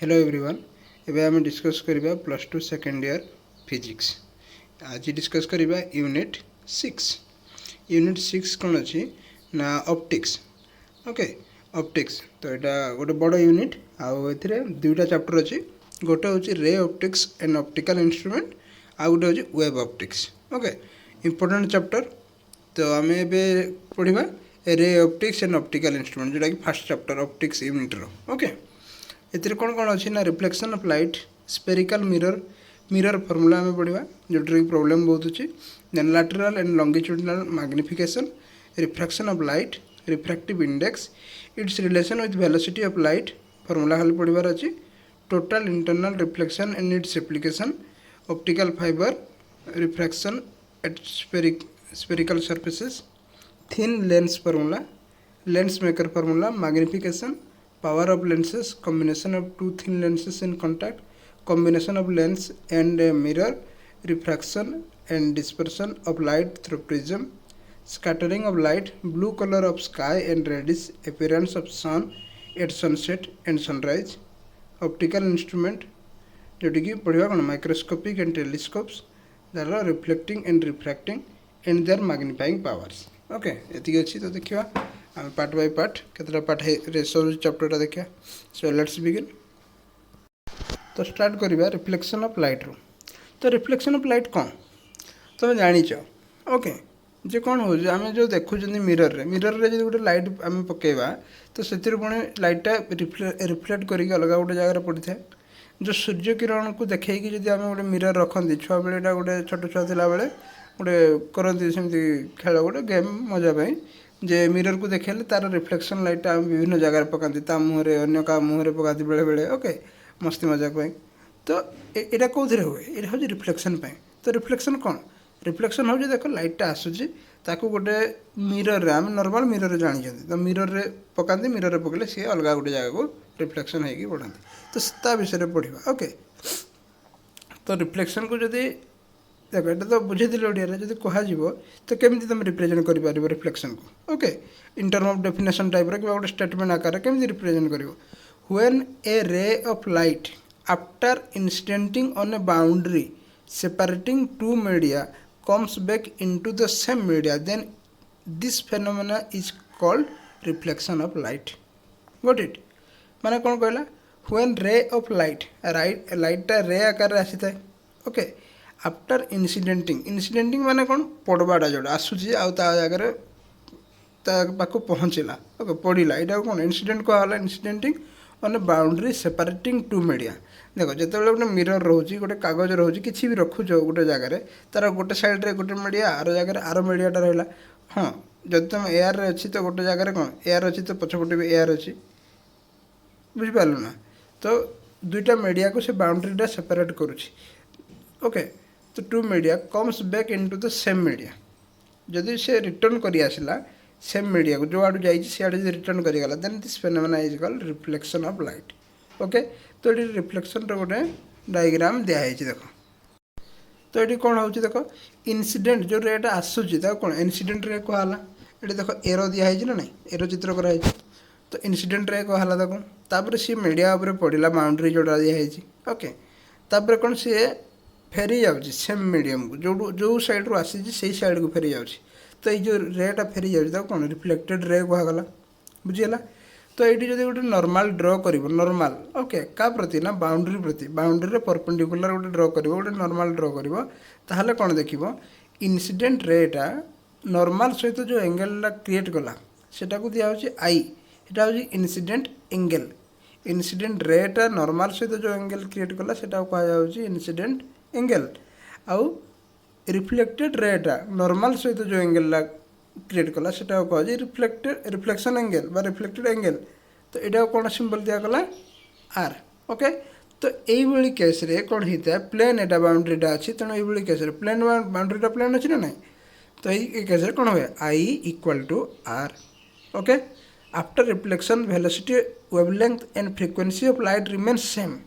Hello everyone एबे आम discuss करिबा plus two second year physics. आज डिस्कस करिबा यूनिट 6 कौन अच्छी ना ऑप्टिक्स। ओके ऑप्टिक्स तो यहाँ गोटे बड़ यूनिट आउ ए दुईटा चैप्टर अच्छी। गोटे हूँ ray optics and optical instrument आउ गोटे हूँ web optics. Okay important chapter. तो आम ए पढ़ा ray optics and optical instrument जोटा कि फास्ट चैप्टर ऑप्टिक्स यूनिट्र। ओके एतिर कौन कौन अच्छी ना reflection of light spherical mirror formula आम पढ़ा जोटा प्रोब्लेम बहुत अच्छी। Then lateral and longitudinal magnification refraction of light refractive index its relation with velocity of light formula खाली पढ़ार अच्छी। Total internal reflection and its application optical fibre refraction at spherical surfaces thin lens formula lens maker formula magnification power of lenses combination of two thin lenses in contact combination of lens and mirror refraction and dispersion of light through prism scattering of light blue color of sky and reddish appearance of sun at sunset and sunrise optical instrument जोटी कि पढ़ा कौन microscopic and telescopes that are reflecting and refracting and their magnifying powers। Okay एति अच्छी तो देखिए आम part by part केतटा पार्ट सर चैप्टर देखा। So let's begin. तो स्टार्ट करिबा रिफ्लेक्शन ऑफ लाइट रो। तो रिफ्लेक्शन ऑफ लाइट कौन तुम जानिच। ओके जे कौन हो आम जो देखुं मिरर रे जो गोटे लाइट आम पकेबा तो से पुणी लाइटा रिफ्लेक्ट करके अलग गोटे जगह पड़ी था। जो सूर्य किरण को देखी जब आम गोटे मिरर रखती छुआ बेले गोटे छोट छुआ थिला बेले गोटे करती सेमती खेल गोटे गेम मजापाई जे मिरर को देखेले तार रिफ्लेक्शन लाइट आम विभिन्न जगह पकाती ता मुहर अन्य का मुहर पकाती बेले बेले। ओके मस्ती मजाक पाई। तो यहाँ कौन हुए यहाँ हूँ रिफ्लेक्शन पाई। तो रिफ्लेक्शन कौन रिफ्लेक्शन हूँ देख लाइटा आसूची ताकू गोटे मिरर आम नॉर्मल मिरर जानी तो मिरर रे पकाती मिरर रे पकड़े सी अलग गोटे जगह को रिफ्लेक्शन होगी पढ़ाती। तो ता विषय पढ़ा। ओके तो रिफ्लेक्शन को जदि देख ये तो बुझेदी ओडिया जब कह तो केमी तुम रिप्रेजेंट कर रिफ्लेक्शन को। Okay in term of definition type कि गोटे स्टेटमेंट आकार केमी रिप्रेजेंट कर when a ray of light after incidenting on a boundary separating two media comes back into the same media then this phenomena is called reflection of light. Got it माने कौन कहला when रे of light लाइटा रे आकार आसी थाए। Okay after इंसिडेंटिंग माने कौन पड़वाटा जोटा आसूसी आगर पाक पहुँचला। ओके पड़ा यहाँ कौन इंसिडेंट कहला incidenting on boundary separating two media. देख जो गोटे मिरर रोचे गोटे कागज रोचे कि भी रखुच गोटे जगार तार गोटे सैड्रे गोटे मीडिया आर जगह आर मीडियाटा रहा। हाँ जब तुम एयर अच्छी तो गोटे जगार कौन एयर अच्छी तो पछपटे भी एयर अच्छी बुझिपार ना। तो दुईटा मीडिया को से बाउंड्रीटा सेपरेट करुच्ची। ओके तो two media comes back into the same media जदि से रिटर्न करी आसला सेम मीडिया को जो आड़ू जाइए सियाड़े रिटर्न करीगला then this phenomena is called reflection of light. Okay तो ये रिफ्लेक्शन गोटे डायग्राम दिखाई देख। तो ये कौन हो देख इनसीडेंट जो रेटा आसूची कौन इनसीडेंट रे कहला ये देख एरो दिखाई ना नहीं एरो चित्र कराई। तो इनसीडेंट रे कहला देखो तापर सी मीडिया उपर पड़ा बाउंड्री जोड़ा दिखाई। ओके तापर कौन सी फेरी जाऊँगी सेम मीडियम को जो साइड रू आसी से साइड को फेरी जाऊँगी। तो ये रेटा फेरी जाऊँगी कौन रिफ्लेक्टेड रे कहगला बुझीगला। तो ये जो गोटे नॉर्मल ड्र कर नॉर्मल ओके क्या प्रति ना बाउंड्री रे परपेंडिकुलर गोटे ड्र कर गोटे नॉर्मल ड्र कर कौन देख इनसीडेंट रेटा नॉर्मल सहित जो एंगेलटा क्रिएट कला सेटा को दिया आई यहाँ हूँ इनसीडेंट एंगल। इनसीडेंट रेटा नॉर्मल सहित जो एंगल क्रिएट कला सेटा कहुँ इनसीडेंट एंगल आउ रिफ्लेक्टेड रेटा नॉर्मल सहित जो एंगल क्रिएट कला सेटा कह रिफ्लेक्शन एंगल बा रिफ्लेक्टेड एंगल। तो यहाँ कौन सिंबल दिगला आर। ओके तो यही केस रे कौन होता है प्लेन एटा बाउंड्रीटा अच्छी तेणु ये केस प्लेन बाउंड्रीटा प्लेन अच्छी ना नहीं। तो यही केस कौन हुए I equal to R. Okay after reflection velocity wavelength and frequency of light remains same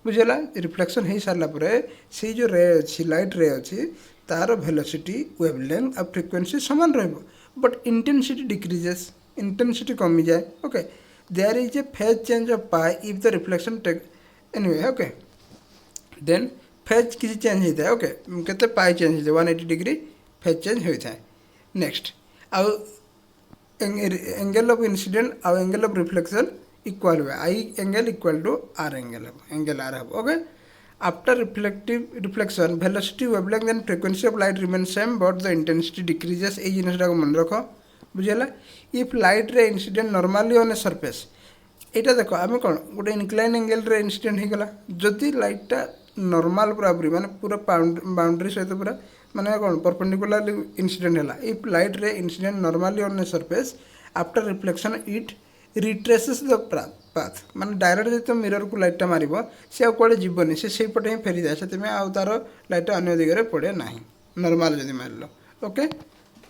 बुझेगा। रिफ्लेक्शन हो सारापर से जो रे अच्छी लाइट रे अच्छी तार वेलोसिटी वेवलेंथ और फ्रिक्वेंसी सामान रहा बट इंटेंसिटी डिक्रीजेस इंटेंसिटी कमी जाए। Okay there is a phase change of pi if the reflection take anyway okay then phase किसी चेंज होता है ओके केते पाई चेंज होता है 180 डिग्री फेज चेंज होता है नेक्स्ट आउ एंगल ऑफ इंसिडेंट आउ एंगल ऑफ रिफ्लेक्शन इक्वल हुए I angle equal to R angle R हम okay after reflection velocity wavelength and frequency of light remain same but the intensity decreases ये जिनटा मन रख बुझेगा if light ray incident normally on a surface यहाँ देख आम कौन गोटे इनक्लाइन एंगल रे इंसिडेंट होगला जदि लाइटा नॉर्मल पूरा माने पूरा बाउंड्री सहित पूरा माने कौन परपेंडिकुलर इंसिडेंट है if light ray incident normally on a surface after reflection it retraces the path माने डायरेक्ट जो तुम मिरर को लाइटा मार सी आ कड़े जीवन से पटे ही फेरी जाए से आर लाइट अन्य दिगरे पड़े ना नॉर्मल जब मार ओके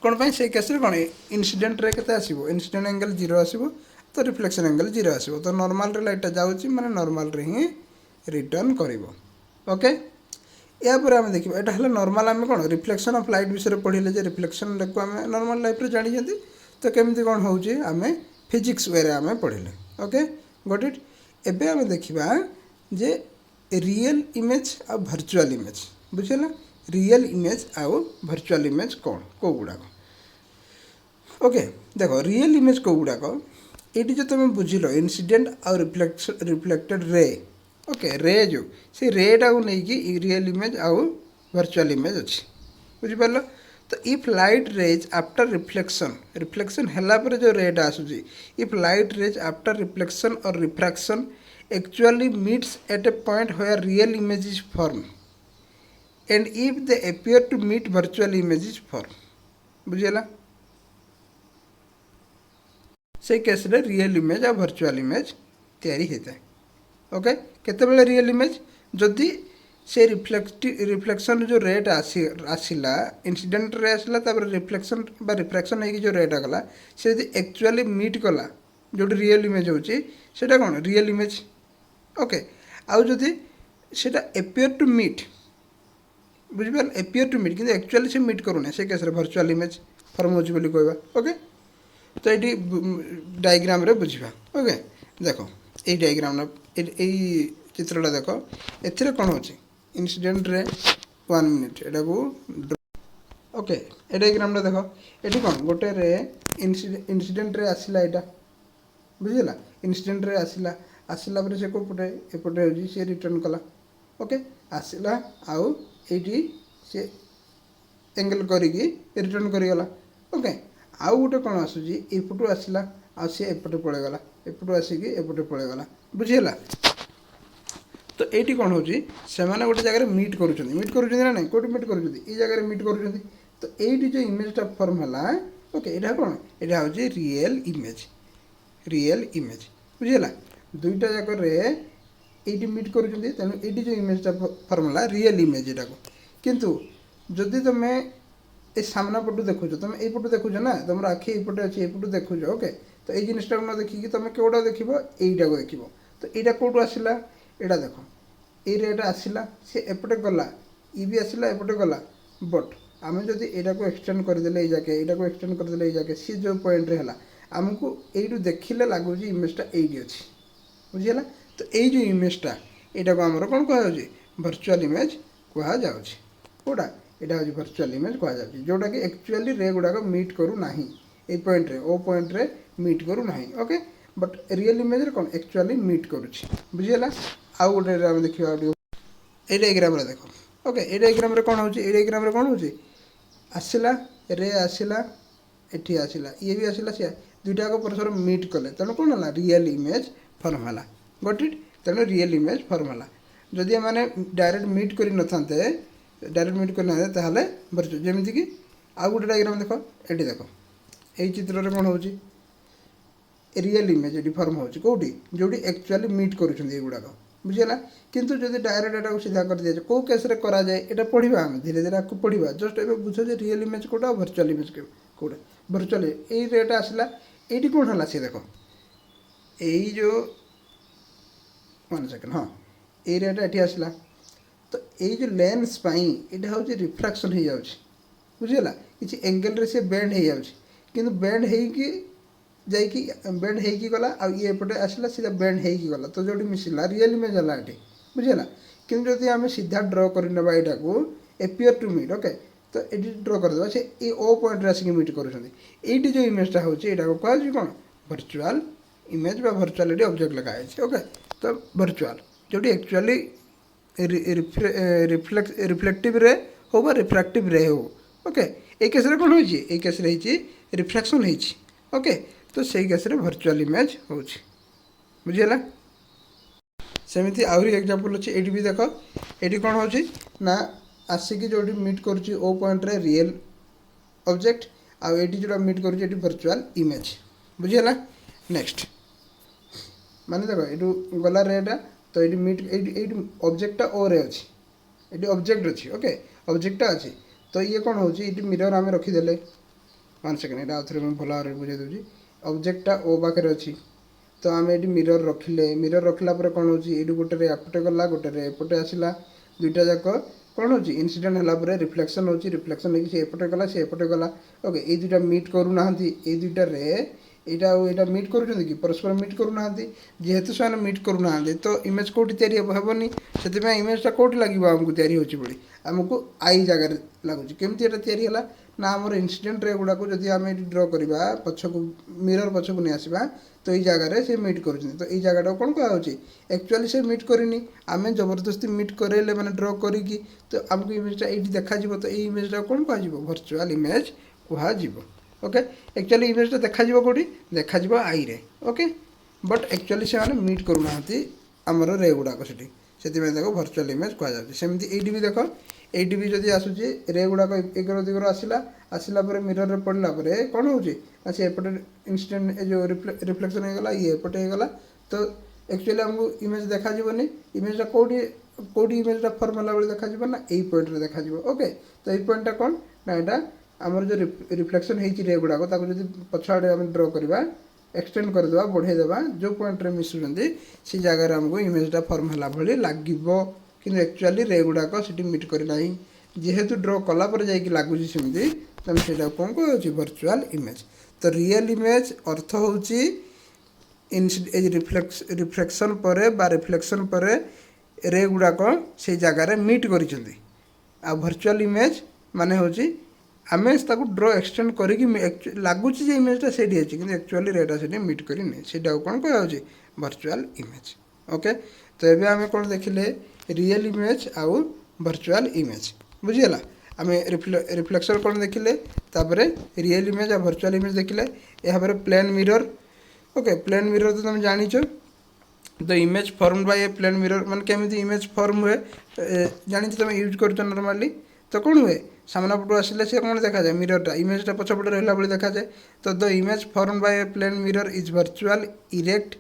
कौन से केस कौन इंसिडेंट रे केते आसीबो इंसिडेंट एंगल 0 आसीबो तो रिफ्लेक्शन एंगल 0 आसीबो तो नॉर्मल रे लाइट जाउची माने नॉर्मल रे ही रिटर्न करिवो ओके या पर आम देखिए यहाँ है नॉर्मल आम कौन रिफ्लेक्शन ऑफ लाइट विषय पढ़ले जे रिफ्लेक्शन को आम नॉर्मल लाइफ रे जानी तो केमती कौन होउची आम फिजिक्स वे आम पढ़ले ओके गॉट इट एबे आम देखिबा जे रियल इमेज आ वर्चुअल इमेज बुझेला रियल इमेज आउ वर्चुअल इमेज कौन को गुड़ाक ओके देखो रियल इमेज को गुड़ाक ये जो तुम बुझल इनसीडेंट आउ रिफ्लेक्टेड रे ओके रे जो से रेटा को लेकिन रियल इमेज आउ वर्चुअल इमेज अच्छी बुझिपार तो if light rays after reflection है जो रेटा आसूसी if light rays after reflection और refraction actually meets at a point where real image is form and if they appear to meet virtual image is form बुझेला से case रे real image आ virtual image तैयारी होता है okay केते real image जदि से रिफ्लेक्शन जो रेट आसिला इंसिडेंट रे आसिला तापर रिफ्लेक्शन बा रिफ्रैक्शन है जो रेट आगला से यदि एक्चुअली मीट कला जो रियल इमेज होची सेटा कोन रियल इमेज ओके आउ जदि सेटा एपियर टू मीट बुझिपार एपियर टू मीट कि एक्चुअली से मीट करूना से केस वर्चुअल इमेज फॉर्म होची बोली कहबा ओके तो ये डायग्राम रे बुझा ओके देख ये डायग्राम चित्रटा देख ए कौन हो इनसीडेंट रे 1 मिनिट एटा को ओके ये डायग्राम देख ये कौन गोटे रे इनसीडेंट रे आसिला एटा बुझिला इनसीडेंट रे आसिला आसिला पर से कोपटे एपटे हो से रिटर्न कला ओके आसिला आउ एटी से एंगल करिकी रिटर्न करिगला ओके आउ गोटे कौन आसूँ एपटू आसला आ सी एपटे पलैगला एपटू आसिकी एपटे पलैगला बुझीगला तो ये कौन हो गोटे जगह मीट करुँच ना नहीं कौट मीट कर जगह मीट कर तो ये जो इमेजटा फॉर्म है ओके यहाँ कौन यहाँ हूँ रियल इमेज बुझीगला दुईटा जगह ये मीट कर तेणु ये जो इमेजटा फॉर्म है रियल इमेज यहाँ किंतु जदि तुम्हें ये सामना पटू देखुच तुम ये पटू देखुच ना तुम आखि ये अच्छी ये पटू देखुच ओके तो ये जिनटा न देखिकी तुम कौटा देख यहीटा को देख तो यहाँ कौटू आसला यहाँ देख ये रेट आसला सी एपटे गला ये भी आसला एपटे गला बट आम जब यहाँ को एक्सटेंड करदे जाके यहाँ को एक्सटेंड करदे जाके सी जो पॉइंट है आमको यू देखिले लगुच इमेजटा ये अच्छी बुझीगला तो ये जो इमेजटा यहाँ को आमर कौन कहुच्छे वर्चुअल इमेज कहुच्छे यहाँ हूँ वर्चुअल इमेज कहुच्छे जोटा कि एक्चुअली रे गुड़ाक मीट करू ना ये पॉइंट रे ओ पॉइंट रे मीट करू ना ओके बट रियल इमेज कौन एक्चुअली मीट करुच्छे बुझीगला आउ गोटे देखा ये डायग्राम देख ओके ये डायग्राम कौन हो डायग्राम कौन हो आसला रे आसला एठी आसला ये भी आसला सी दुईटा परस्पर मीट कले तेणु कौन है रियल इमेज फॉर्म है गॉट इट तेणु रियल इमेज फॉर्म है जदि मैंने डायरेक्ट मीट कर नथांते डायरेक्ट मीट करना ताहले वर्चुअल जमीती कि आउ गोटे डायग्राम देख ये देख यही चित्र कौन हो रियल इमेज ये फॉर्म हो कौटी जो एक्चुअली मीट करुँच बुझीगला किंतु जब डायरेक्ट यहाँ सीधा कर दिया कौ केस करा जाए ये पढ़ा आम धीरे धीरे आपको पढ़ा जस्ट ए बुझ रियल इमेज कौटा वर्चुअल इमेज कौटा वर्चुअल ये रेट आसला ये कौन है सी देख यही जो 1 सेकेंड हाँ ये रेट ये आसला तो ये जो लेंस यहाँ हूँ रिफ्रैक्शन हो जाऊँगी बुझीगला किसी एंगल रे से बेंड हो जाऊँगी किंतु बेंड हो जाइकी बेंड होगी गला आ ये एपटे आसला सीधा बेंड होगी गला तो जो मिसला रियल इमेज है ये बुझेगा कि जदि आम सीधा ड्र कर यहाँ को एपियर टू मीट ओके तो ये ड्र करदे से ये ओ पॉइंट आसिक मीट कर जो इमेजटा होगा कह कौन भर्चुआल इमेज बा भर्चुआल ये ऑब्जेक्ट लिखाई ओके तो भर्चुआल जो एक्चुअली रिफ्लेक्टिव रे हो बा रिफ्रैक्टिव रे हो ओके ये केस कौन हो केस रिफ्लेक्शन हो ओके तो सही केस भर्चुआल इमेज हो बुझीगला सेमती आहरी एग्जांपल अच्छे ये भी देख ये कौन हो ना आसिक जो मीट कर ओ पॉइंट रे रियल ऑब्जेक्ट आउट जो मीट कर भर्चुआल इमेज बुझीगला नेक्स्ट माने देख ये गला रेटा तो ये मीट ये ऑब्जेक्टा ओ रे अच्छी ये ऑब्जेक्ट अच्छी ओके ऑब्जेक्टा अच्छी तो ये कौन हो मिरर आम रखीदे 1 सेकेंड ये आउे भल भाव बुझे दूसरी ऑब्जेक्टा ओ पाखे अच्छी तो आम ये मिरर रखिले मिरर रखला कौन हो गोटे एपटे गला गोटे एपटे आसला दुईटा जाक कौन हो इनसीडेंट है रिफ्लेक्शन हो रिफ्लेक्शन होगी एपटे गला से एपटे गला ओके ये दुईटा मीट करूना ये दुईटा रे यहाँ मीट कर परस्पर मीट करूना जेहेतु से मीट करूना तो इमेज कौटी हेनी से इमेजटा कौटी लगे आमको या आमको आई जगार लगुच केमती या ना आमर इनसीडेंट रे गुड़ाक जदि आम ड्र करवा पछक मिरर पछक नहीं आसवा तो ये जगार से मीट कर तो ये जगह कौन कहुच्छे एक्चुअली से मीट करनी आम जबरदस्ती मीट करेले मैंने ड्र करी तो आमको इमेजटा ये देखा तो ये इमेजटा कौन कह भर्चुआल इमेज कह ओके एक्चुअली इमेजटा देखा कौटी देखा आई रे ओके बट एक्चुअली से मीट करूना आमर रे गुड़ाक से देखो भर्चुआल इमेज कहमती ये भी देख ये भी जब आसूँ रे गुड़ाक एगर दिगर आसला आसला मिरर रे पड़ला कौन हो एपटे इनसीडेंट जो रिफ्लेक्शन होगा ये एपटे होगा तो एक्चुअली आमको इमेज देखा इमेजटा कौटी कौटी इमेजटा फर्म होला देखा ना यही पॉइंट रे देखा ओके तो ये पॉइंटा कौन ना यहाँ आमर जो रिफ्लेक्शन होती रे गुड़ाक जब पछाड़े आम ड्र करवा एक्सटेंड करदे बढ़ेदेवा जो पॉइंट रे मिसुँच से जगार आमको इमेजटा फर्म है भाई लगे कि एक्चुअली रे गुड़ाक से मीट करना जेहेतु ड्र कलापर जा लगुच सेमती तेनाली से कौन कह भर्चुआल इमेज तो रियल इमेज अर्थ हूँ रिफ्लेक्शन पर रिफ्लेक्शन पर रे गुड़ाक से जगार मीट कर भर्चुआल इमेज माने हूँ आम ड्र एक्सटेंड करी लगुच इमेजटा से एक्चुअली रेटा से मीट करनी से कौन कह भर्चुआल इमेज ओके तो ये आम कौन देखिले रियल इमेज आउ भर्चुआल इमेज बुझीगला आम रिफ्लेक्शन कौन देखिले तापर रियल इमेज आ भर्चुआल इमेज देखिले यहाँ plane mirror okay plane mirror तो तुम जान तो image form by a plane mirror मान केमी इमेज फॉर्म हुए जानी तुम यूज कर नॉर्मली तो कौन हुए सामना पटू आसिले से कौन देखा जाए मिररटा इमेजटा पछपटे रहा भाई देखा जाए तो the image form by a plane mirror is virtual erect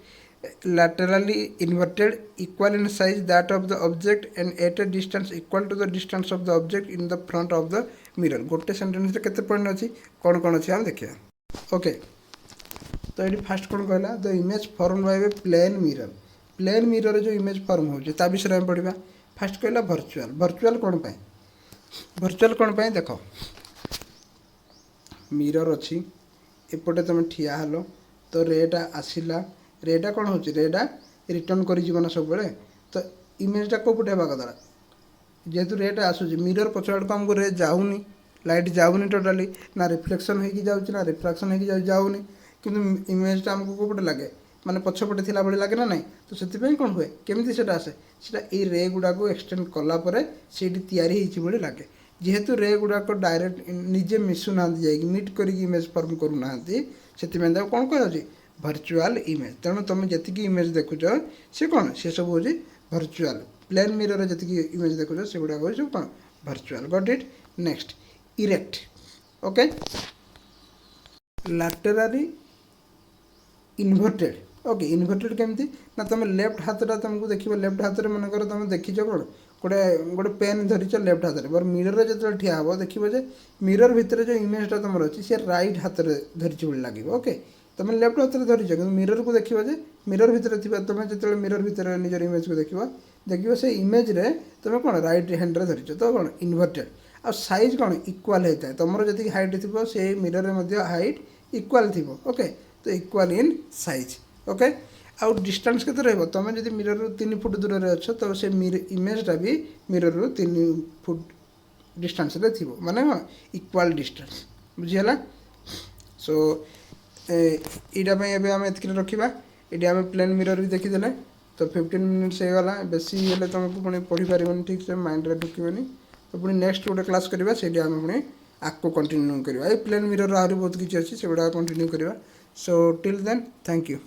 laterally inverted equal in size that of the object and at a distance equal to the distance of the object in the front of the mirror गोटे sentence रे केते point अछि कोन अछि हम देखिया okay तो ये first कौन कहला the image form by a plane mirror जो इमेज फॉर्म हो ता विषय में पढ़ा फास्ट कहला भर्चुअल कौन पाए देख मिरर अच्छी एपटे तुम ठिया हलो तो रेटा आसला रेटा कौन हो रेटा रिटर्न कर सब तो इमेजटा कौ पटे कदा जेहेतु रेटा आसूँ मिरर पछाड़ को आमको रे जाऊनी लाइट जाऊनी टोटाली ना रिफ्लेक्शन होगी जाऊँ ना रिफ्राक्शन होगी जाऊनी किंतु इमेजटा आमको कौ पटे लगे माने पछपटे थिला भली लगे ना नहीं तो से कौन हुए केमती से आसे से रे गुड़ाक एक्सटेंड कलापर से तैयारी लगे जेहेतु रे गुड़ाक डायरेक्ट निजे मिसुना मीट कर इमेज फॉर्म करूना से कौन कह भर्चुआल इमेज तेणु तुम जी इमेज देखुच से कौन से सब हूँ भर्चुआल प्लेन मिरर जी इमेज देखुच से गुड़ाक हूँ सब कौन virtual got it next erect okay laterally inverted okay inverted केमती ना तुम लेफ्ट हाथटा तुमको देख लेफ्ट हाथ में मनकर तुम देखीच कौन गोटे गोटे पेन धरीच लेफ्ट हाथ में बर मिरर जो ठिया हे देखो मिरर भितर जो इमेजटा तुम अच्छी सी रईट हाथ में धरी लगे ओके तुम लेफ्ट हाथ में धरीच कि मिरर को देखो मिरर भितर थी तुम जो मिरर भितर निजर इमेज को देखो से इमेज रे तुम कौन रईट हैंड में धरीच तो कौन इन्वर्टेड आ साइज कौन इक्वाल होता है तुम जी हाइट थी से मिरर में हाइट इक्वाल थी ओके तो इक्वाल इन साइज ओके आउ डिस्टेंस केते रहबो तुम जदि मिरर रु 3 फुट दूर रे अछ तो से इमेजटा भी मिरर रु 3 फुट डिस्टेंस रे थिबो माने इक्वाल डिस्टेंस बुझियला सो एटा पे एबे हम एतके रखिबा एटी हम प्लेन मिरर भी देखि देले तो 15 मिनिट्स हो गला बेसी हेले तुमको पुणी पढ़ी पारिबनी ठीक से माइंड रे ढुकिबनी तो पुणी नेक्स्ट गोटे क्लास करबा सेठी हम पुणी आको कंटिन्यू करबा ए प्लेन मिरर आहुरी बहुत किछि अछि सेगुडा कंटिन्यू करबा so till then thank you